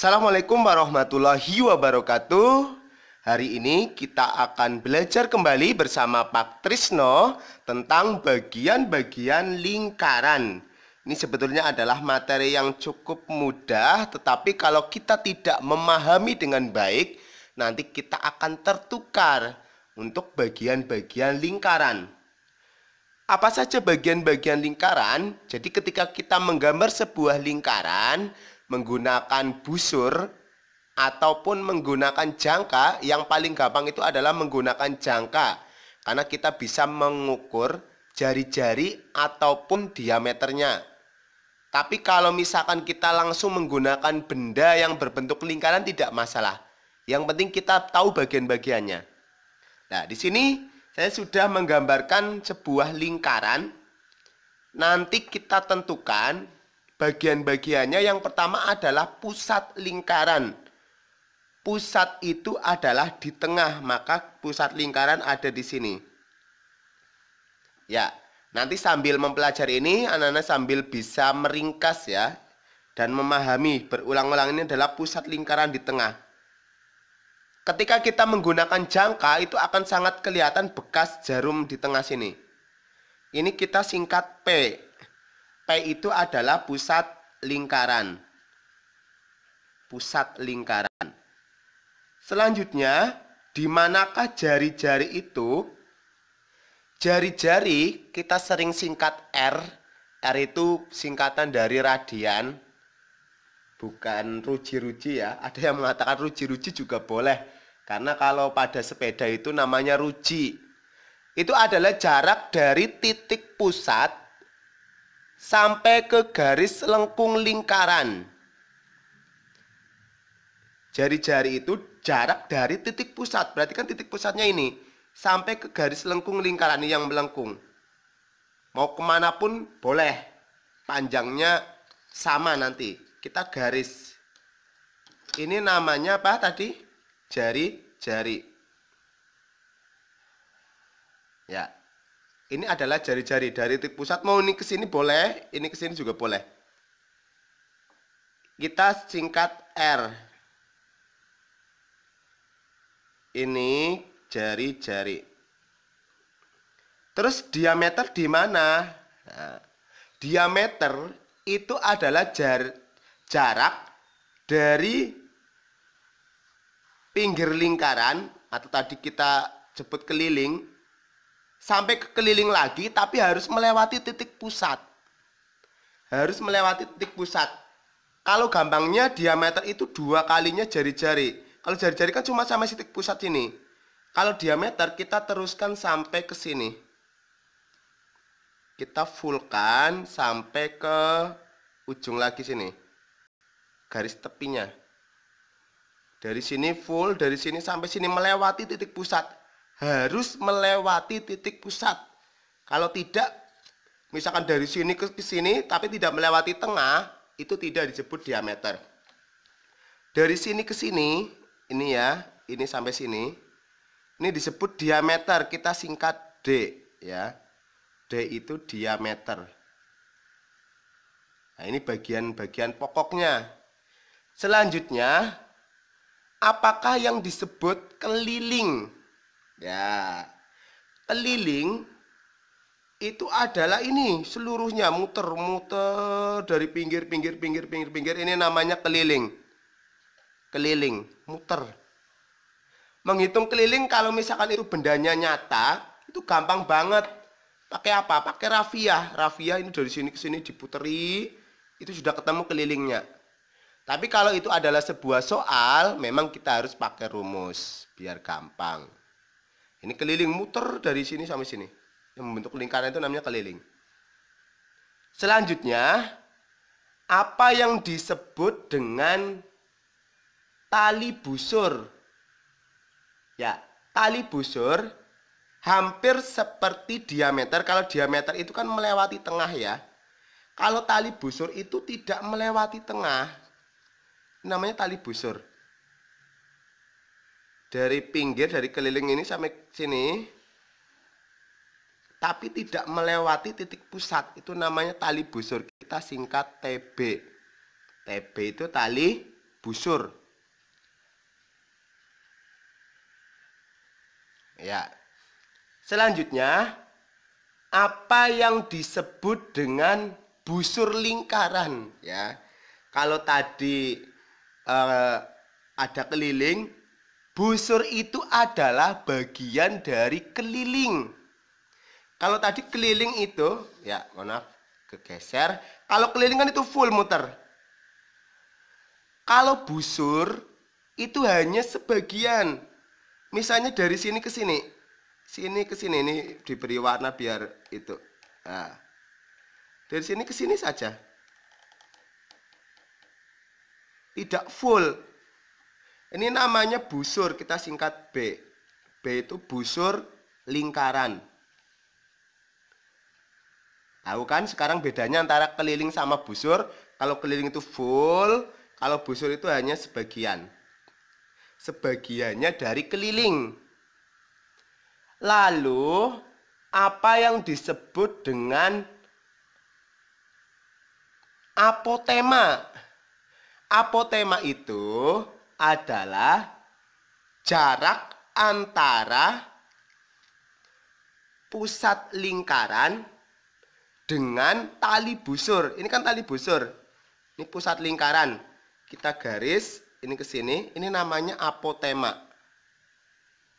Assalamualaikum warahmatullahi wabarakatuh. Hari ini kita akan belajar kembali bersama Pak Trisno tentang bagian-bagian lingkaran. Ini sebetulnya adalah materi yang cukup mudah, tetapi kalau kita tidak memahami dengan baik, nanti kita akan tertukar untuk bagian-bagian lingkaran. Apa saja bagian-bagian lingkaran? Jadi ketika kita menggambar sebuah lingkaran menggunakan busur ataupun menggunakan jangka, yang paling gampang itu adalah menggunakan jangka, karena kita bisa mengukur jari-jari ataupun diameternya. Tapi kalau misalkan kita langsung menggunakan benda yang berbentuk lingkaran tidak masalah. Yang penting kita tahu bagian-bagiannya. Nah, di sini saya sudah menggambarkan sebuah lingkaran. Nanti kita tentukan bagian-bagiannya. Yang pertama adalah pusat lingkaran. Pusat itu adalah di tengah, maka pusat lingkaran ada di sini. Ya, nanti sambil mempelajari ini, anak-anak sambil bisa meringkas ya, dan memahami berulang-ulang ini adalah pusat lingkaran di tengah. Ketika kita menggunakan jangka, itu akan sangat kelihatan bekas jarum di tengah sini. Ini kita singkat P. P itu adalah pusat lingkaran. Pusat lingkaran. Selanjutnya, di manakah jari-jari itu? Jari-jari kita sering singkat R. R itu singkatan dari radian. Bukan ruji-ruji ya. Ada yang mengatakan ruji-ruji juga boleh. Karena kalau pada sepeda itu namanya ruji. Itu adalah jarak dari titik pusat sampai ke garis lengkung lingkaran. Jari-jari itu jarak dari titik pusat. Berarti kan titik pusatnya ini sampai ke garis lengkung lingkaran ini yang melengkung. Mau kemana pun boleh. Panjangnya sama nanti. Kita garis. Ini namanya apa tadi? Jari-jari. Ya. Ini adalah jari-jari dari titik pusat. Mau ini ke sini boleh, ini ke sini juga boleh. Kita singkat R. Ini jari-jari. Terus diameter di mana? Nah, diameter itu adalah jarak dari pinggir lingkaran, atau tadi kita sebut keliling, sampai ke keliling lagi, tapi harus melewati titik pusat. Harus melewati titik pusat. Kalau gampangnya diameter itu 2 kalinya jari-jari. Kalau jari-jari kan cuma sampai titik pusat sini. Kalau diameter kita teruskan sampai ke sini. Kita fullkan sampai ke ujung lagi sini. Garis tepinya. Dari sini full, dari sini sampai sini melewati titik pusat. Harus melewati titik pusat. Kalau tidak, misalkan dari sini ke sini tapi tidak melewati tengah, itu tidak disebut diameter. Dari sini ke sini, ini ya, ini sampai sini, ini disebut diameter. Kita singkat D ya. D itu diameter. Nah, ini bagian-bagian pokoknya. Selanjutnya, apakah yang disebut keliling? Ya, keliling itu adalah ini seluruhnya muter-muter dari pinggir. Ini namanya keliling. Keliling, muter. Menghitung keliling kalau misalkan itu bendanya nyata, itu gampang banget. Pakai apa? Pakai rafia. Rafia ini dari sini ke sini diputeri, itu sudah ketemu kelilingnya. Tapi kalau itu adalah sebuah soal, memang kita harus pakai rumus biar gampang. Ini keliling muter dari sini sampai sini. Yang membentuk lingkaran itu namanya keliling. Selanjutnya, apa yang disebut dengan tali busur? Ya, tali busur hampir seperti diameter. Kalau diameter itu kan melewati tengah ya. Kalau tali busur itu tidak melewati tengah. Namanya tali busur. Dari pinggir, dari keliling ini sampai sini, tapi tidak melewati titik pusat. Itu namanya tali busur. Kita singkat TB. TB itu tali busur. Ya. Selanjutnya, apa yang disebut dengan busur lingkaran? Ya. Kalau tadi ada keliling, busur itu adalah bagian dari keliling. Kalau tadi keliling itu, ya mohon maaf, kegeser. Kalau keliling kan itu full muter. Kalau busur itu hanya sebagian. Misalnya dari sini ke sini. Sini ke sini, ini diberi warna biar itu. Nah, dari sini ke sini saja. Tidak full. Ini namanya busur, kita singkat B. B itu busur lingkaran. Tahu kan sekarang bedanya antara keliling sama busur? Kalau keliling itu full, kalau busur itu hanya sebagian. Sebagiannya dari keliling. Lalu, apa yang disebut dengan apotema? Apotema itu adalah jarak antara pusat lingkaran dengan tali busur. Ini kan tali busur. Ini pusat lingkaran. Kita garis ini ke sini. Ini namanya apotema.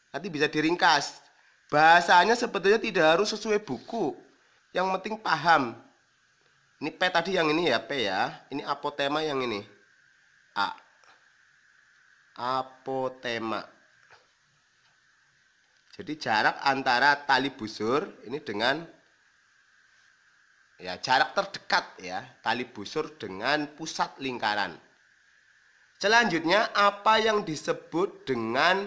Nanti bisa diringkas. Bahasanya sebetulnya tidak harus sesuai buku. Yang penting paham. Ini P tadi yang ini ya, P ya. Ini apotema yang ini. A. Apotema. Jadi jarak antara tali busur ini dengan ya jarak terdekat ya, tali busur dengan pusat lingkaran. Selanjutnya apa yang disebut dengan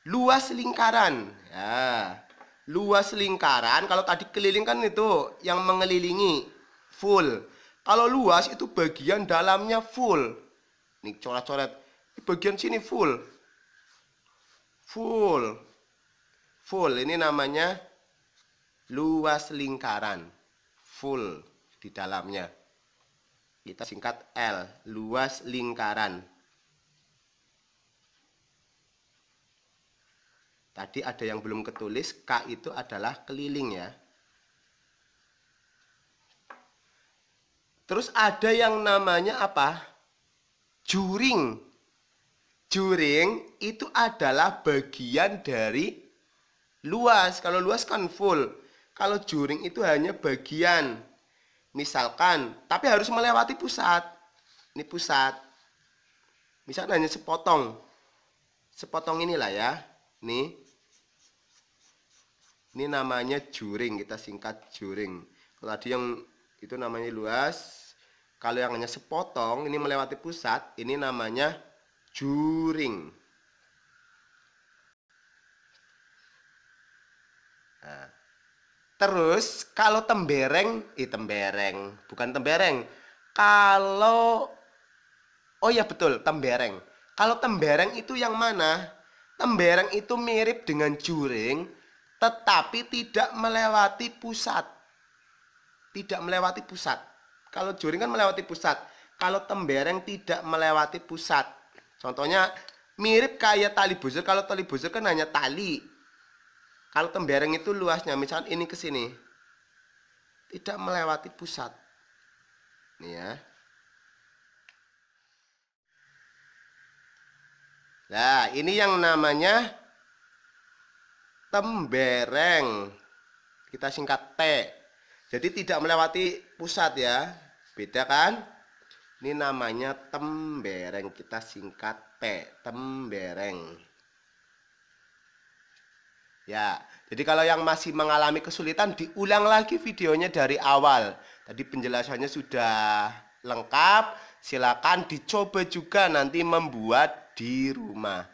luas lingkaran? Ya, luas lingkaran kalau tadi keliling kan itu yang mengelilingi full. Kalau luas itu bagian dalamnya full. Nih coret-coret. Bagian sini full. Full. Ini namanya luas lingkaran. Full di dalamnya. Kita singkat L, luas lingkaran. Tadi ada yang belum ketulis, K itu adalah keliling ya. Terus ada yang namanya apa? Juring. Juring itu adalah bagian dari luas. Kalau luas kan full. Kalau juring itu hanya bagian. Misalkan, tapi harus melewati pusat. Ini pusat. Misalkan hanya sepotong. Sepotong inilah ya. Nih. Ini namanya juring, kita singkat juring. Kalau tadi yang itu namanya luas. Kalau yang hanya sepotong, ini melewati pusat, ini namanya juring. Nah, terus kalau tembereng, bukan tembereng. Kalau, oh ya betul, tembereng. Kalau tembereng itu yang mana? Tembereng itu mirip dengan juring, tetapi tidak melewati pusat. Tidak melewati pusat. Kalau juring kan melewati pusat. Kalau tembereng tidak melewati pusat. Contohnya mirip kayak tali busur. Kalau tali busur kan hanya tali. Kalau tembereng itu luasnya, misalnya ini ke sini. Tidak melewati pusat. Nih ya. Nah, ini yang namanya tembereng. Kita singkat T. Jadi tidak melewati pusat ya. Beda kan? Ini namanya tembereng. Kita singkat T. Tembereng. Ya, jadi kalau yang masih mengalami kesulitan, diulang lagi videonya dari awal. Tadi penjelasannya sudah lengkap. Silakan dicoba juga nanti membuat di rumah.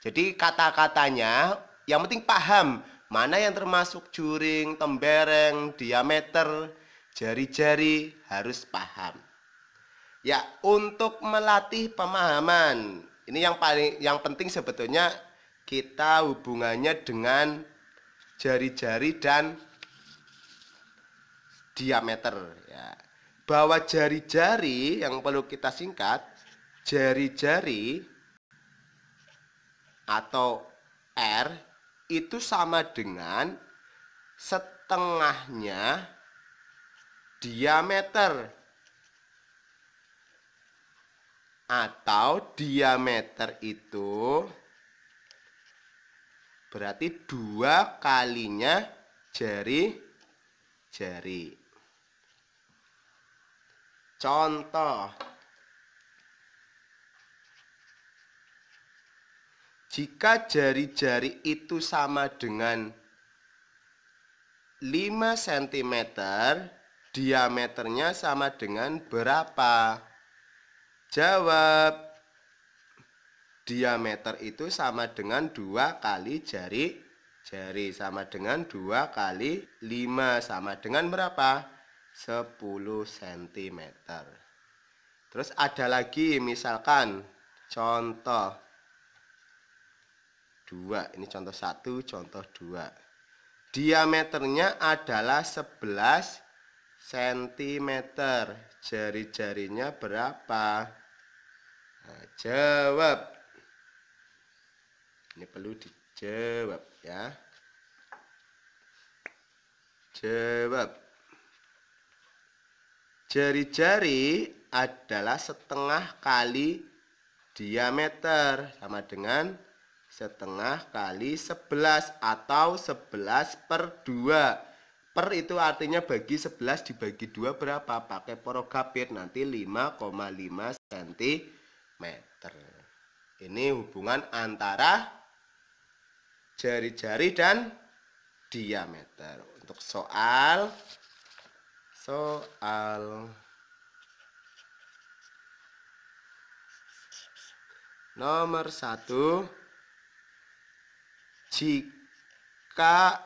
Jadi kata-katanya yang penting paham mana yang termasuk juring, tembereng, diameter, jari-jari harus paham. Ya, untuk melatih pemahaman, ini yang penting sebetulnya kita hubungannya dengan jari-jari dan diameter ya. bahwa jari-jari yang perlu kita singkat, jari-jari atau R itu sama dengan setengahnya diameter, atau diameter itu berarti 2 kalinya jari-jari. Contoh, jika jari-jari itu sama dengan 5 cm, diameternya sama dengan berapa? Jawab. Diameter itu sama dengan 2 kali jari-jari, sama dengan 2 kali 5, sama dengan berapa? 10 cm. Terus ada lagi, misalkan contoh 2. Ini contoh 1, contoh 2. Diameternya adalah 11 cm. Jari-jarinya berapa? Nah, jawab. Ini perlu dijawab ya. Jawab. Jari-jari adalah setengah kali diameter, sama dengan setengah kali 11 atau 11/2. Per itu artinya bagi 11 dibagi 2 berapa? Pakai porogapit nanti 5,5 cm. Ini hubungan antara jari-jari dan diameter. Untuk soal nomor 1, jika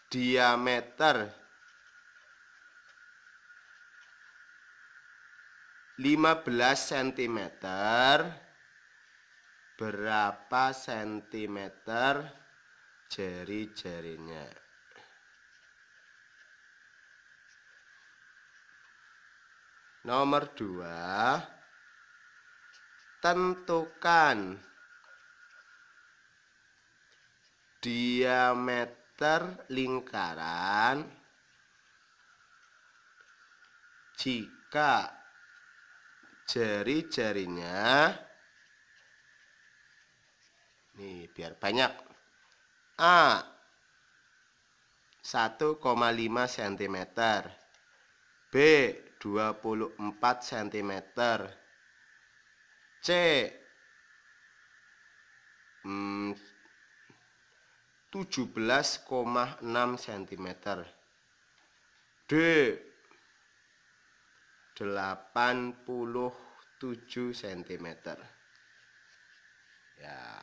diameter 15 cm, berapa sentimeter jari-jarinya? Nomor 2, tentukan diameter lingkaran jika jari-jarinya, nih biar banyak, A 1,5 cm, B 24 cm, C 17,6 cm, D 87 cm. Ya.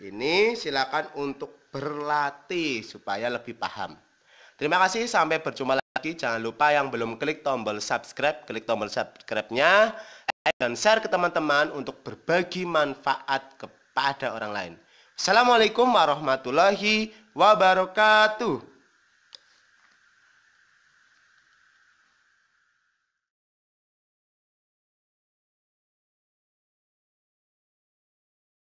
Ini silakan untuk berlatih supaya lebih paham. Terima kasih, sampai berjumpa lagi. Jangan lupa yang belum klik tombol subscribe, klik tombol subscribe-nya dan share ke teman-teman untuk berbagi manfaat kepada orang lain. Assalamualaikum warahmatullahi wabarakatuh.